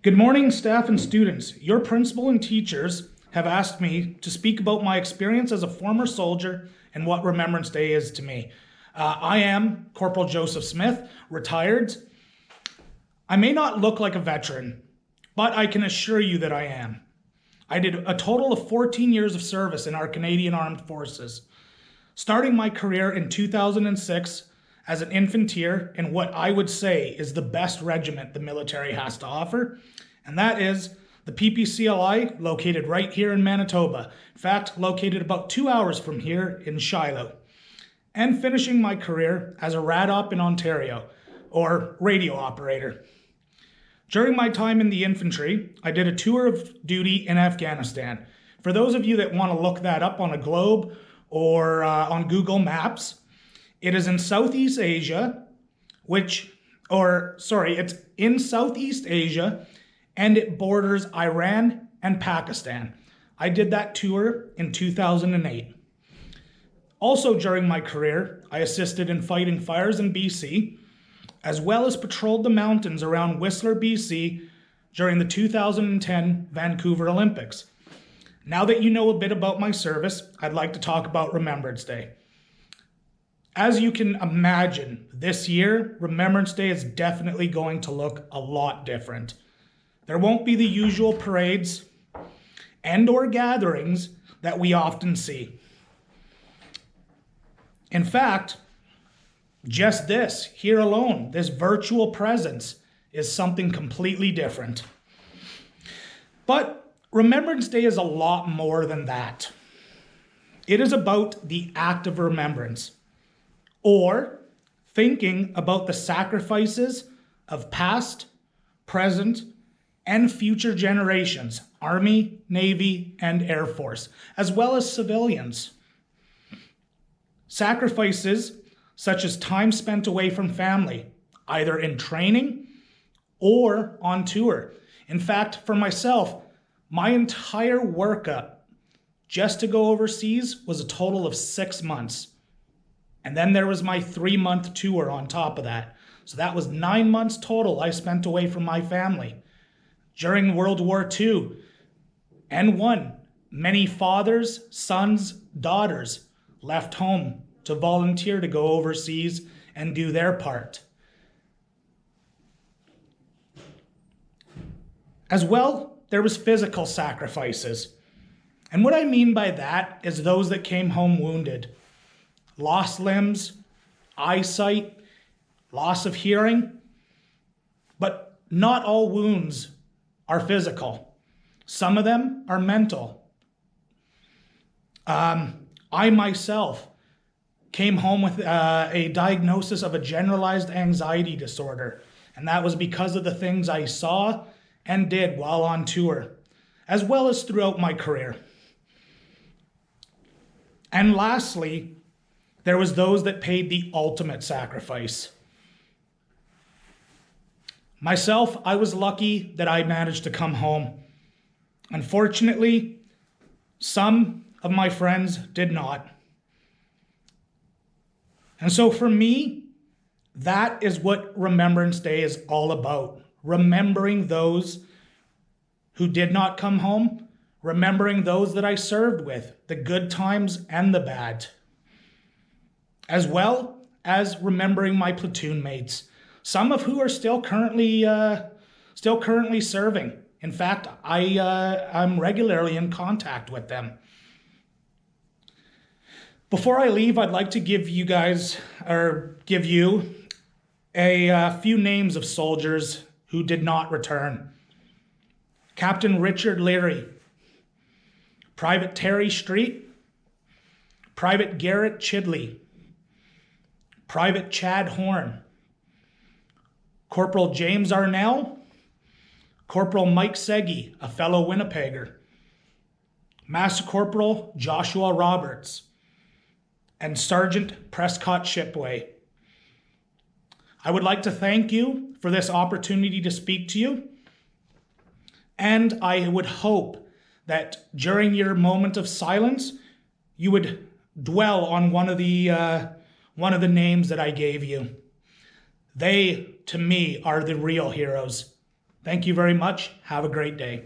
Good morning, staff and students. Your principal and teachers have asked me to speak about my experience as a former soldier and what Remembrance Day is to me. I am Corporal Joseph Smith, retired. I may not look like a veteran, but I can assure you that I am. I did a total of 14 years of service in our Canadian Armed Forces, starting my career in 2006 as an infantier in what I would say is the best regiment the military has to offer, and that is the PPCLI, located right here in Manitoba. In fact, located about 2 hours from here in Shiloh. And finishing my career as a RADOP in Ontario, or radio operator. During my time in the infantry, I did a tour of duty in Afghanistan. For those of you that want to look that up on a globe or on Google Maps, it is in Southeast Asia, it's in Southeast Asia, and it borders Iran and Pakistan. I did that tour in 2008. Also during my career, I assisted in fighting fires in BC, as well as patrolled the mountains around Whistler, BC during the 2010 Vancouver Olympics. Now that you know a bit about my service, I'd like to talk about Remembrance Day. As you can imagine, this year, Remembrance Day is definitely going to look a lot different. There won't be the usual parades and/or gatherings that we often see. In fact, just this, here alone, this virtual presence is something completely different. But Remembrance Day is a lot more than that. It is about the act of remembrance, or thinking about the sacrifices of past, present, and future generations, Army, Navy, and Air Force, as well as civilians. Sacrifices such as time spent away from family, either in training or on tour. In fact, for myself, my entire workup just to go overseas was a total of 6 months. And then there was my 3-month tour on top of that. So that was 9 months total I spent away from my family. During World War II and I, many fathers, sons, daughters left home to volunteer to go overseas and do their part. As well, there was physical sacrifices. And what I mean by that is those that came home wounded. Lost limbs, eyesight, loss of hearing. But not all wounds are physical. Some of them are mental. I myself came home with a diagnosis of a generalized anxiety disorder. And that was because of the things I saw and did while on tour, as well as throughout my career. And lastly, there was those that paid the ultimate sacrifice. Myself, I was lucky that I managed to come home. Unfortunately, some of my friends did not. And so for me, that is what Remembrance Day is all about. Remembering those who did not come home, remembering those that I served with, the good times and the bad, as well as remembering my platoon mates, some of who are still currently serving. In fact, I'm regularly in contact with them. Before I leave, I'd like to give you a few names of soldiers who did not return. Captain Richard Leary, Private Terry Street, Private Garrett Chidley, Private Chad Horn, Corporal James Arnell, Corporal Mike Seggy, a fellow Winnipegger, Master Corporal Joshua Roberts, and Sergeant Prescott Shipway. I would like to thank you for this opportunity to speak to you, and I would hope that during your moment of silence, you would dwell on one of the names that I gave you. They, to me, are the real heroes. Thank you very much. Have a great day.